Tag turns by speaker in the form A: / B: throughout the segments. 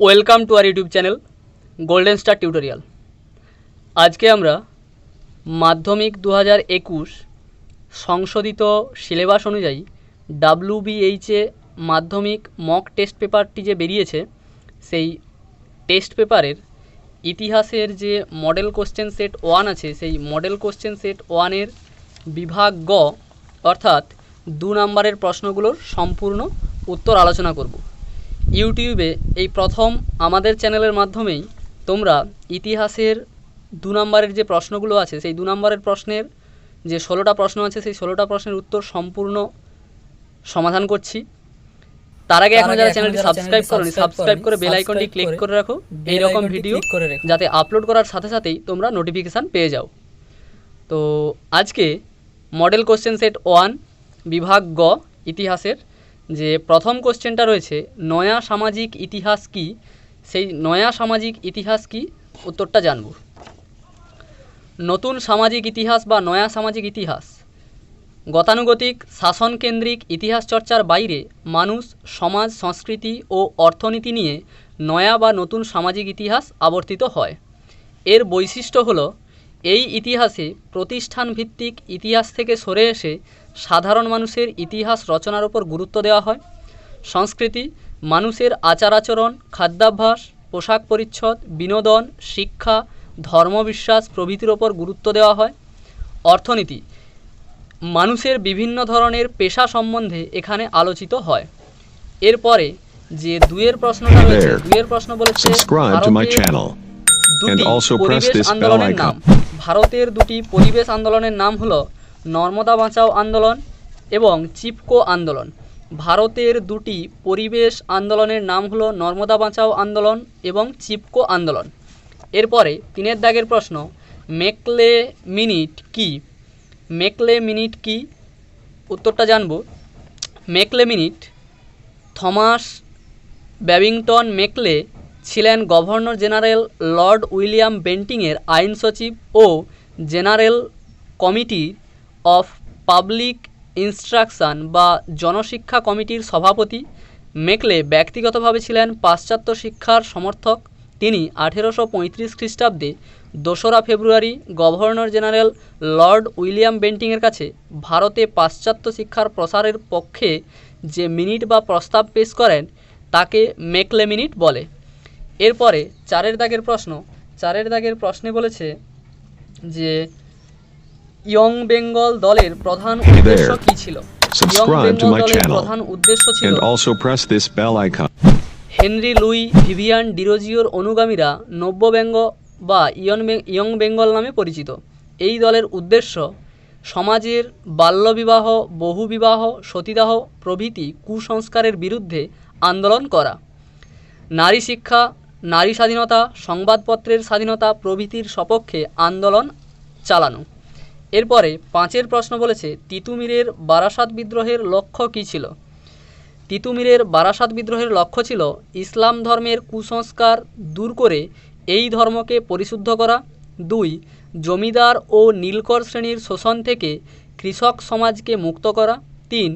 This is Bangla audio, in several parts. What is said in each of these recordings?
A: Welcome to our YouTube channel golden star tutorial. আজকে আমরা মাধ্যমিক 2021 সংশোধিত সিলেবাস অনুযায়ী WBH মাধ্যমিক মক টেস্ট পেপারটি যে বেরিয়েছে সেই টেস্ট পেপারের ইতিহাসের যে মডেল কোশ্চেন সেট 1 আছে সেই মডেল কোশ্চেন সেট 1-এর বিভাগ গ অর্থাৎ 2 নম্বরের প্রশ্নগুলোর সম্পূর্ণ উত্তর আলোচনা করব। ইউটিউবে এই প্রথম আমাদের চ্যানেলের মাধ্যমেই তোমরা ইতিহাসের 2 নম্বরের যে প্রশ্নগুলো আছে সেই 2 নম্বরের প্রশ্নের যে 16টা প্রশ্ন আছে সেই 16টা প্রশ্নের উত্তর সম্পূর্ণ সমাধান করছি। তার আগে এখন যারা চ্যানেলটি সাবস্ক্রাইব করনি সাবস্ক্রাইব করে বেল আইকনটি ক্লিক করে রাখো এই রকম ভিডিও যাতে আপলোড করার সাথে সাথেই তোমরা নোটিফিকেশান পেয়ে যাও। তো আজকে মডেল কোশ্চেন সেট 1 বিভাগ গ ইতিহাসের যে প্রথম কোশ্চেনটা রয়েছে নয়া সামাজিক ইতিহাস কি, সেই নয়া সামাজিক ইতিহাস কি উত্তরটা জানব। নতুন সামাজিক ইতিহাস বা নয়া সামাজিক ইতিহাস গতানুগতিক শাসনকেন্দ্রিক ইতিহাস চর্চার বাইরে মানুষ, সমাজ, সংস্কৃতি ও অর্থনীতি নিয়ে নয়া বা নতুন সামাজিক ইতিহাস আবর্তিত হয়। এর বৈশিষ্ট্য হলো এই ইতিহাসে প্রতিষ্ঠান ভিত্তিক ইতিহাস থেকে সরে এসে সাধারণ মানুষের ইতিহাস রচনার উপর গুরুত্ব দেওয়া হয়। সংস্কৃতি মানুষের আচার আচরণ, খাদ্যাভ্যাস, পোশাক পরিচ্ছদ, বিনোদন, শিক্ষা, ধর্মবিশ্বাস প্রভৃতির ওপর গুরুত্ব দেওয়া হয়। অর্থনীতি মানুষের বিভিন্ন ধরনের পেশা সম্বন্ধে এখানে আলোচিত হয়। এরপরে যে দুইয়ের প্রশ্নটা রয়েছে, দুইয়ের প্রশ্ন বলেছে পরিবেশ আন্দোলনের নাম। ভারতের দুটি পরিবেশ আন্দোলনের নাম হলো নর্মদা বাঁচাও আন্দোলন এবং চিপকো আন্দোলন। ভারতের দুটি পরিবেশ আন্দোলনের নাম হলো নর্মদা বাঁচাও আন্দোলন এবং চিপকো আন্দোলন। এরপরে 3-এর দাগের প্রশ্ন মেকলে মিনিট কি। মেকলে মিনিট কি উত্তরটা জানব। Macaulay minute Thomas Babington Macaulay ছিলেন গভর্নর জেনারেল লর্ড উইলিয়াম বেন্টিংয়ের আইন সচিব ও general committee of public instruction বা জনশিক্ষা কমিটির সভাপতি। মেকলে ব্যক্তিগতভাবে ছিলেন পাশ্চাত্য শিক্ষার সমর্থক। তিনি 1835 খ্রিস্টাব্দে 2রা ফেব্রুয়ারি গভর্নর জেনারেল লর্ড উইলিয়াম বেন্টিংয়ের কাছে ভারতে পাশ্চাত্য শিক্ষার প্রসারের পক্ষে যে মিনিট বা প্রস্তাব পেশ করেন তাকে মেকলে মিনিট বলে। এরপরে 4-এর দাগের প্রশ্ন, 4-এর দাগের প্রশ্নে বলেছে যে ইয়ং বেঙ্গল দলের প্রধান উদ্দেশ্য কি ছিল। ইয়ং বেঙ্গল দলের প্রধান উদ্দেশ্য ছিল হেনরি লুই ভিভিয়ান ডিরোজিওর অনুগামীরা নব্যব্যঙ্গ বা ইয়ং বেঙ্গল নামে পরিচিত। এই দলের উদ্দেশ্য সমাজের বাল্যবিবাহ, বহুবিবাহ, সতীদাহ প্রভৃতি কুসংস্কারের বিরুদ্ধে আন্দোলন করা, নারী শিক্ষা, নারী স্বাধীনতা, সংবাদপত্রের স্বাধীনতা প্রভৃতির সপক্ষে আন্দোলন চালানো। এরপরে 5-এর প্রশ্ন বলেছে তিতুমিরের বারাসাত বিদ্রোহের লক্ষ্য কী ছিল। তিতুমিরের বারাসাত বিদ্রোহের লক্ষ্য ছিল ইসলাম ধর্মের কুসংস্কার দূর করে এই ধর্মকে পরিশুদ্ধ করা। 2 জমিদার ও নীলকর শ্রেণীর শোষণ থেকে কৃষক সমাজকে মুক্ত করা। 3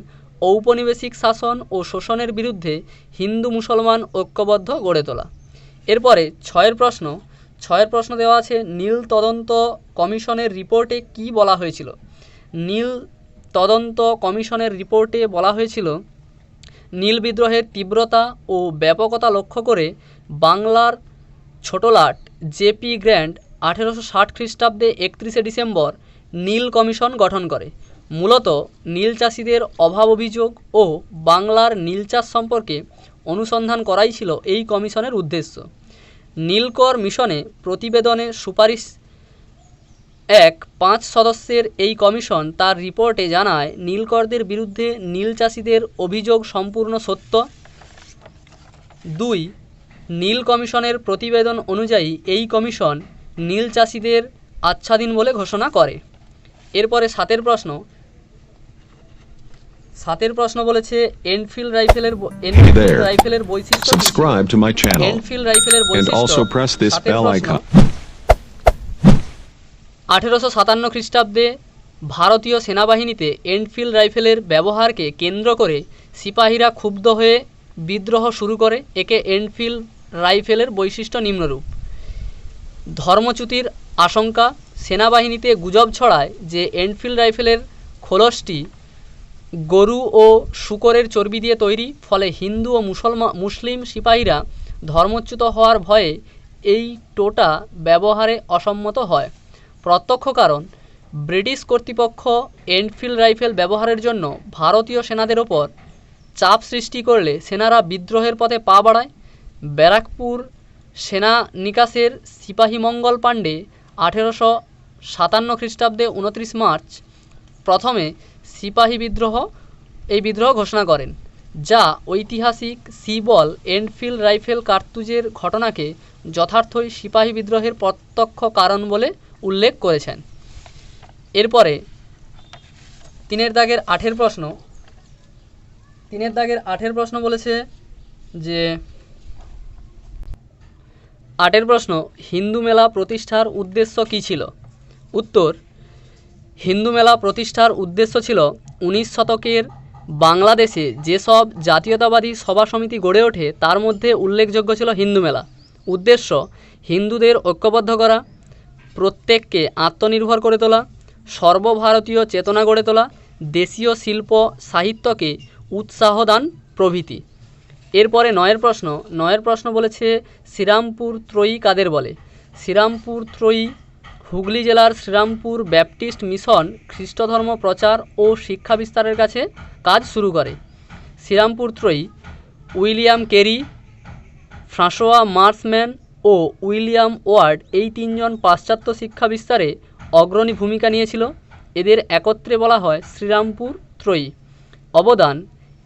A: ঔপনিবেশিক শাসন ও শোষণের বিরুদ্ধে হিন্দু মুসলমান ঐক্যবদ্ধ গড়ে তোলা। এরপরে 6-এর প্রশ্ন, 6-এর প্রশ্ন দেওয়া আছে নীল তদন্ত কমিশনের রিপোর্টে কি বলা হয়েছিল। নীল তদন্ত কমিশনের রিপোর্টে বলা হয়েছিল নীল বিদ্রোহের তীব্রতা ও ব্যাপকতা লক্ষ্য করে বাংলার ছোটলাট জেপি গ্র্যান্ট 1860 খ্রিস্টাব্দে 31শে ডিসেম্বর নীল কমিশন গঠন করে। মূলত নীল চাষিদের অভাব অভিযোগ ও বাংলার নীল চাষ সম্পর্কে অনুসন্ধান করাই ছিল এই কমিশনের উদ্দেশ্য। নীলকর মিশনে প্রতিবেদনে সুপারিশ 5 সদস্যের এই কমিশন তার রিপোর্টে জানায় নীলকরদের বিরুদ্ধে নীল চাষিদের অভিযোগ সম্পূর্ণ সত্য। 2 নীল কমিশনের প্রতিবেদন অনুযায়ী এই কমিশন নীল চাষিদের আচ্ছাদিন বলে ঘোষণা করে। এরপরে 7-এর প্রশ্ন, 7-এর প্রশ্ন বলেছে এনফিল্ড রাইফেলের বৈশিষ্ট্য। এনফিল্ড রাইফেলের বৈশিষ্ট্য 1857 খ্রিস্টাব্দে ভারতীয় সেনাবাহিনীতে এনফিল্ড রাইফেলের ব্যবহারকে কেন্দ্র করে সিপাহীরা ক্ষুব্ধ হয়ে বিদ্রোহ শুরু করে। একে এনফিল্ড রাইফেলের বৈশিষ্ট্য নিম্নরূপ। ধর্মচ্যুতির আশঙ্কা। সেনাবাহিনীতে গুজব ছড়ায় যে এনফিল্ড রাইফেলের খোলসটি গরু ও শূকরের চর্বি দিয়ে তৈরি, ফলে হিন্দু ও মুসলিম সিপাহীরা ধর্মচ্যুত হওয়ার ভয়ে এই টোটা ব্যবহারে অসম্মত হয়। প্রত্যক্ষ কারণ, ব্রিটিশ কর্তৃপক্ষ এনফিল্ড রাইফেল ব্যবহারের জন্য ভারতীয় সেনাদের ওপর চাপ সৃষ্টি করলে সেনারা বিদ্রোহের পথে পা বাড়ায়। ব্যারাকপুর সেনা নিকাশের সিপাহী মঙ্গল পাণ্ডে 1857 খ্রিস্টাব্দে 29 মার্চ প্রথমে সিপাহী বিদ্রোহ ঘোষণা করেন, যা ঐতিহাসিক সিবল এনফিল্ড রাইফেল কার্তুজের ঘটনাকে যথার্থই সিপাহী বিদ্রোহের প্রত্যক্ষ কারণ বলে উল্লেখ করেছেন। এরপরে 3 দাগের 8 প্রশ্ন। 3 দাগের 8 প্রশ্ন বলেছে যে 8 প্রশ্ন, হিন্দু মেলা প্রতিষ্ঠার উদ্দেশ্য কী ছিল? উত্তর, হিন্দু মেলা প্রতিষ্ঠার উদ্দেশ্য ছিল 19 শতকের বাংলাদেশে যেসব জাতীয়তাবাদী সভা সমিতি গড়ে ওঠে তার মধ্যে উল্লেখযোগ্য ছিল হিন্দু মেলা। উদ্দেশ্য হিন্দুদের ঐক্যবদ্ধ করা, প্রত্যেককে আত্মনির্ভর করে তোলা, সর্বভারতীয় চেতনা গড়ে তোলা, দেশীয় শিল্প সাহিত্যকে উৎসাহ দান প্রভৃতি। এরপরে 9 প্রশ্ন বলেছে শ্রীরামপুর ত্রয়ী কাদের বলে? শ্রীরামপুর ত্রয়ী হুগলি জেলার শ্রীরামপুর ব্যাপটিস্ট মিশন খ্রিস্টধর্ম প্রচার ও শিক্ষা বিস্তারের কাছে কাজ শুরু করে। শ্রীরামপুর ত্রয়ী উইলিয়াম কেরি, ফ্রাঁসোয়া মার্সম্যান ও উইলিয়াম ওয়ার্ড এই 3 জন পাশ্চাত্য শিক্ষা বিস্তারে অগ্রণী ভূমিকা নিয়েছিল। এদের একত্রে বলা হয় শ্রীরামপুর ত্রয়ী। অবদান,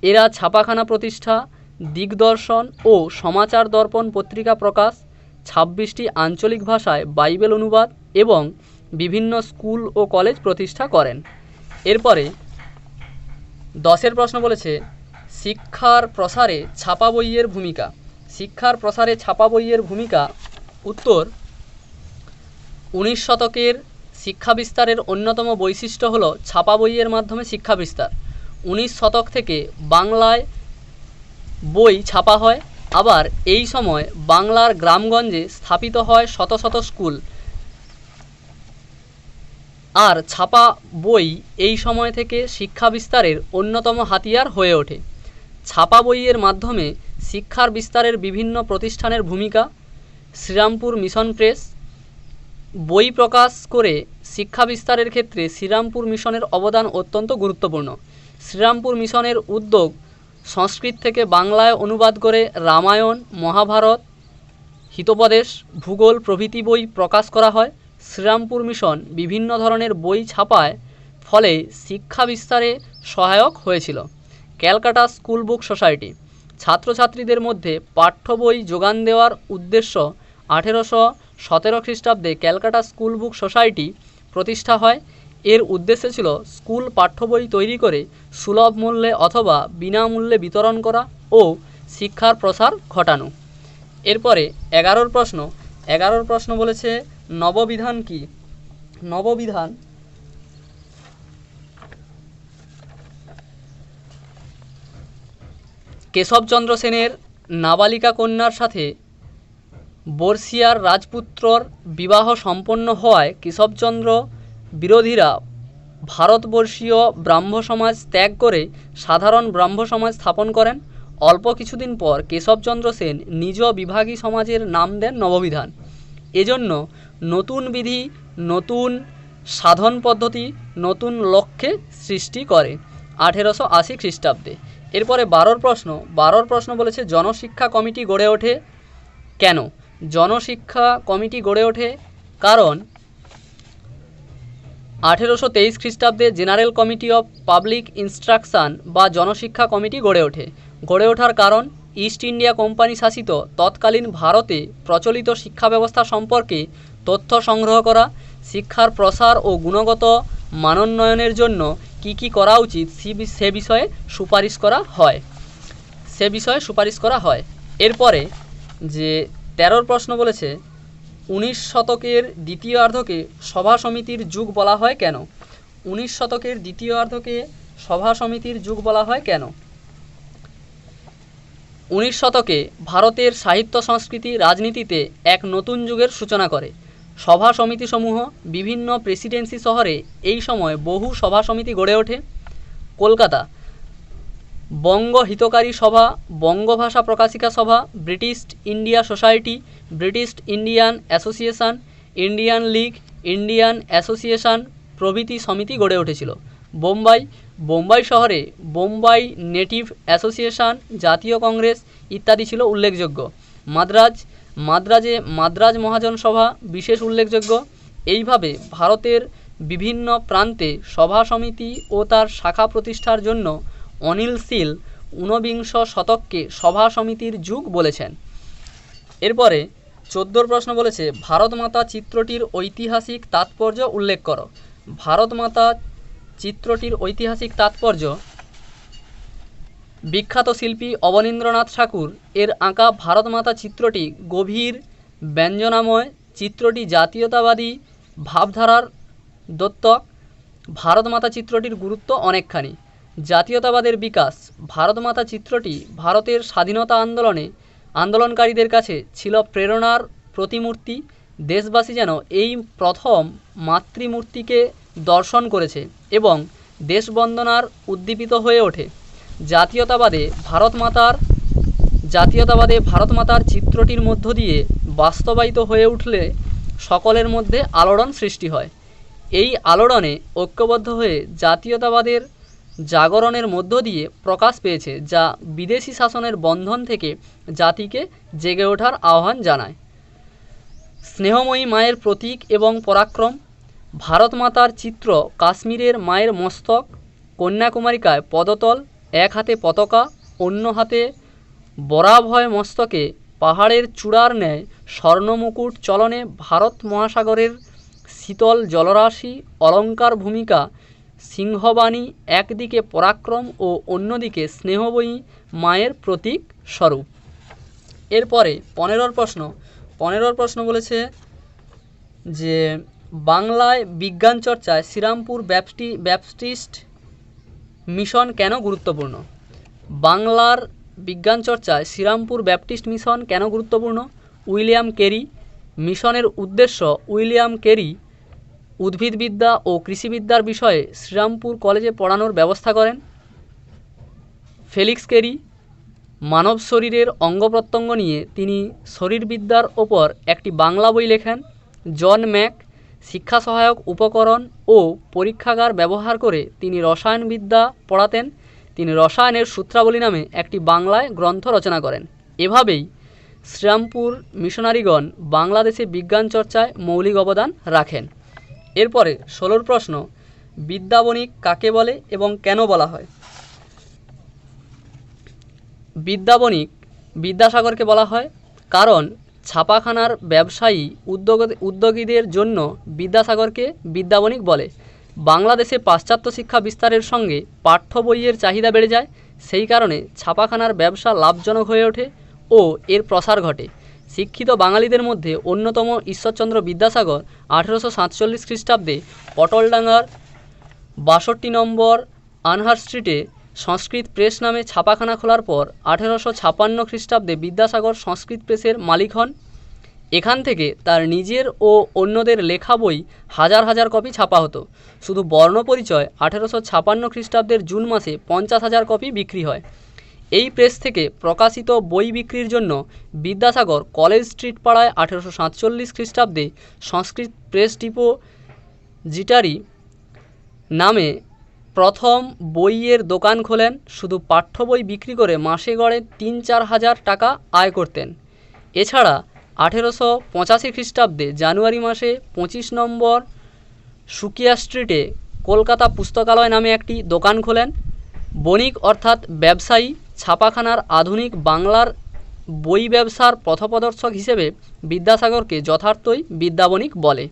A: এরা ছাপাখানা প্রতিষ্ঠা, দিগদর্শন ও সমাচার দর্পণ পত্রিকা প্রকাশ, 26টি আঞ্চলিক ভাষায় বাইবেল অনুবাদ এবং বিভিন্ন স্কুল ও কলেজ প্রতিষ্ঠা করেন। এরপরে 10 প্রশ্ন বলেছে শিক্ষার প্রসারে ছাপা বইয়ের ভূমিকা। শিক্ষার প্রসারে ছাপা বইয়ের ভূমিকা। উত্তর, 19 শতকের শিক্ষা বিস্তারের অন্যতম বৈশিষ্ট্য হল ছাপা বইয়ের মাধ্যমে শিক্ষা বিস্তার। 19 শতক থেকে বাংলায় বই ছাপা হয়। আবার এই সময় বাংলার গ্রামগঞ্জে স্থাপিত হয় শত শত স্কুল। আর ছাপা বই এই সময় থেকে শিক্ষা বিস্তারের অন্যতম হাতিয়ার হয়ে ওঠে। ছাপা বইয়ের মাধ্যমে শিক্ষার বিস্তারের বিভিন্ন প্রতিষ্ঠানের ভূমিকা। শ্রীরামপুর মিশন প্রেস বই প্রকাশ করে শিক্ষা বিস্তারের ক্ষেত্রে শ্রীরামপুর মিশনের অবদান অত্যন্ত গুরুত্বপূর্ণ। শ্রীরামপুর মিশনের উদ্যোগ সংস্কৃত থেকে বাংলায় অনুবাদ করে রামায়ণ, মহাভারত, হিতোপদেশ, ভূগোল প্রভৃতি বই প্রকাশ করা হয়। শ্রীরামপুর মিশন বিভিন্ন ধরনের বই ছাপায় ফলে শিক্ষা বিস্তারে সহায়ক হয়েছিল। ক্যালকাটা স্কুল বুক সোসাইটি ছাত্রছাত্রীদের মধ্যে পাঠ্য বই যোগান দেওয়ার উদ্দেশ্য 1817 খ্রিস্টাব্দে ক্যালকাটা স্কুল বুক সোসাইটি প্রতিষ্ঠা হয়। এর উদ্দেশ্য ছিল স্কুল পাঠ্য বই তৈরি করে সুলভ মূল্যে অথবা বিনামূল্যে বিতরণ করা ও শিক্ষার প্রসার ঘটানো। এরপরে 11 প্রশ্ন বলেছে নববিধান কি? নববিধান কেশবচন্দ্র সেনের নাবালিকা কন্যার সাথে বর্ষিয়ার রাজপুত্রর বিবাহ সম্পন্ন হওয়ায় কেশবচন্দ্র বিরোধীরা ভারতবর্ষীয় ব্রাহ্ম সমাজ ত্যাগ করে সাধারণ ব্রাহ্ম সমাজ স্থাপন করেন। অল্প কিছুদিন পর কেশবচন্দ্র সেন নিজ বিভাগী সমাজের নাম দেন নববিধান। এজন্য নতুন বিধি, নতুন সাধন পদ্ধতি, নতুন লক্ষ্যে সৃষ্টি করে 1880 খ্রিস্টাব্দে। এরপরে 12 প্রশ্ন বলেছে জনশিক্ষা কমিটি গড়ে ওঠে কেন? জনশিক্ষা কমিটি গড়ে ওঠে কারণ 1823 খ্রিস্টাব্দে general committee of public instruction বা জনশিক্ষা কমিটি গড়ে ওঠে। গড়ে ওঠার কারণ ইস্ট ইন্ডিয়া কোম্পানি শাসিত তৎকালীন ভারতে প্রচলিত শিক্ষা ব্যবস্থা সম্পর্কে তথ্য সংগ্রহ করা, শিক্ষার প্রসার ও গুণগত মানোন্নয়নের জন্য কী কী করা উচিত সে বিষয়ে সুপারিশ করা হয়। এরপরে যে 13 প্রশ্ন বলেছে 19 শতকের দ্বিতীয়ার্ধকে সভা সমিতির যুগ বলা হয় কেন? 19 শতকের দ্বিতীয়ার্ধকে সভা সমিতির যুগ বলা হয় কেন? 19 শতকে ভারতের সাহিত্য সংস্কৃতি রাজনীতিতে এক নতুন যুগের সূচনা করে। সভা সমিতিসমূহ বিভিন্ন প্রেসিডেন্সি শহরে এই সময় বহু সভা সমিতি গড়ে ওঠে। কলকাতা বঙ্গ হিতকারী সভা, বঙ্গভাষা প্রকাশিকা সভা, British India society, British Indian association, Indian League, Indian association প্রভৃতি সমিতি গড়ে উঠেছিল। বোম্বাই শহরে বোম্বাই নেটিভ অ্যাসোসিয়েশন, জাতীয় কংগ্রেস ইত্যাদি ছিল উল্লেখযোগ্য। মাদ্রাজে মাদ্রাজ মহাজন সভা বিশেষ উল্লেখযোগ্য। এইভাবে ভারতের বিভিন্ন প্রান্তে সভা সমিতি ও তার শাখা প্রতিষ্ঠার জন্য অনিল শীল 19বিংশ শতককে সভা সমিতির যুগ বলেছেন। এরপরে 14 প্রশ্ন বলেছে, ভারতমাতা চিত্রটির ঐতিহাসিক তাৎপর্য উল্লেখ করো। ভারতমাতা চিত্রটির ঐতিহাসিক তাৎপর্য, বিখ্যাত শিল্পী অবনীন্দ্রনাথ ঠাকুর এর আঁকা ভারতমাতা চিত্রটি গভীর ব্যঞ্জনাময়। চিত্রটি জাতীয়তাবাদী ভাবধারার দ্যোতক। ভারতমাতা চিত্রটির গুরুত্ব অনেকখানি। জাতীয়তাবাদের বিকাশ, ভারতমাতা চিত্রটি ভারতের স্বাধীনতা আন্দোলনকারীদের কাছে ছিল প্রেরণার প্রতিমূর্তি। দেশবাসী যেন এই প্রথম মাতৃমূর্তিকে দর্শন করেছে এবং দেশবন্দনার উদ্দীপিত হয়ে ওঠে। জাতীয়তাবাদে ভারতমাতার চিত্রটির মধ্য দিয়ে বাস্তবায়িত হয়ে উঠলে সকলের মধ্যে আলোড়ন সৃষ্টি হয়। এই আলোড়নে ঐক্যবদ্ধ হয়ে জাতীয়তাবাদের জাগরণের মধ্য দিয়ে প্রকাশ পেয়েছে, যা বিদেশি শাসনের বন্ধন থেকে জাতিকে জেগে ওঠার আহ্বান জানায়। স্নেহময়ী মায়ের প্রতীক এবং পরাক্রম, ভারতমাতার চিত্র কাশ্মীরের মায়ের মস্তক, কন্যাকুমারিকায় পদতল, এক হাতে পতাকা, অন্য হাতে বরাভয় মস্তকে পাহাড়ের চূড়ার ন্যায় স্বর্ণমুকুট চলনে ভারত মহাসাগরের শীতল জলরাশি, অলঙ্কার ভূমিকা, সিংহবাণী, একদিকে পরাক্রম ও অন্যদিকে স্নেহময়ী মায়ের প্রতীক স্বরূপ। এরপরে 15 প্রশ্ন বলেছে যে বাংলায় বিজ্ঞান চর্চায় শ্রীরামপুর ব্যাপটিস্ট মিশন কেন গুরুত্বপূর্ণ? বাংলার বিজ্ঞান চর্চায় শ্রীরামপুর ব্যাপটিস্ট মিশন কেন গুরুত্বপূর্ণ? William Carey. মিশনের উদ্দেশ্য, উইলিয়াম কেরি উদ্ভিদবিদ্যা ও কৃষিবিদ্যার বিষয়ে শ্রীরামপুর কলেজে পড়ানোর ব্যবস্থা করেন। ফেলিক্স কেরি মানব শরীরের অঙ্গপ্রত্যঙ্গ নিয়ে তিনি শরীরবিদ্যার ওপর একটি বাংলা বই লেখেন। জন ম্যাক শিক্ষা সহায়ক উপকরণ ও পরীক্ষাগার ব্যবহার করে তিনি রসায়নবিদ্যা পড়াতেন। তিনি রসায়নের সূত্রাবলী নামে একটি বাংলায় গ্রন্থ রচনা করেন। এভাবেই শ্রীরামপুর মিশনারিগণ বাংলাদেশে বিজ্ঞান চর্চায় মৌলিক অবদান রাখেন। এরপরে 16 প্রশ্ন, বিদ্যাবণিক কাকে বলে এবং কেন বলা হয়? বিদ্যাবণিক বিদ্যাসাগরকে বলা হয় কারণ ছাপাখানার ব্যবসায়ী উদ্যোগীদের জন্য বিদ্যাসাগরকে বিদ্যাবণিক বলে। বাংলাদেশে পাশ্চাত্য শিক্ষা বিস্তারের সঙ্গে পাঠ্য বইয়ের চাহিদা বেড়ে যায়, সেই কারণে ছাপাখানার ব্যবসা লাভজনক হয়ে ওঠে ও এর প্রসার ঘটে। শিক্ষিত বাঙালিদের মধ্যে অন্যতম ঈশ্বরচন্দ্র বিদ্যাসাগর 1847 খ্রিস্টাব্দে পটলডাঙ্গার 62 নম্বর আনহার স্ট্রিটে সংস্কৃত প্রেস নামে ছাপাখানা খোলার পর 1856 খ্রিস্টাব্দে বিদ্যাসাগর সংস্কৃত প্রেসের মালিক হন। এখান থেকে তার নিজের ও অন্যদের লেখা বই হাজার হাজার কপি ছাপা হতো। শুধু বর্ণপরিচয় 1856 খ্রিস্টাব্দের জুন মাসে 50,000 কপি বিক্রি হয়। এই প্রেস থেকে প্রকাশিত বই বিক্রির জন্য বিদ্যাসাগর কলেজ স্ট্রিট পাড়ায় 1847 খ্রিস্টাব্দে সংস্কৃত প্রেস ডিপোজিটারি নামে প্রথম বইয়ের দোকান খোলেন। শুধু পাঠ্য বই বিক্রি করে মাসে গড়ে 3-4 হাজার টাকা আয় করতেন। এছাড়া 1885 খ্রিস্টাব্দে জানুয়ারি মাসে 25 নম্বর সুকিয়া স্ট্রিটে কলকাতা পুস্তকালয় নামে একটি দোকান খোলেন। বণিক অর্থাৎ ব্যবসায়ী ছাপাখানার আধুনিক বাংলার বই ব্যবসার পথপ্রদর্শক হিসেবে বিদ্যাসাগরকে যথার্থই বিদ্যাবণিক বলে।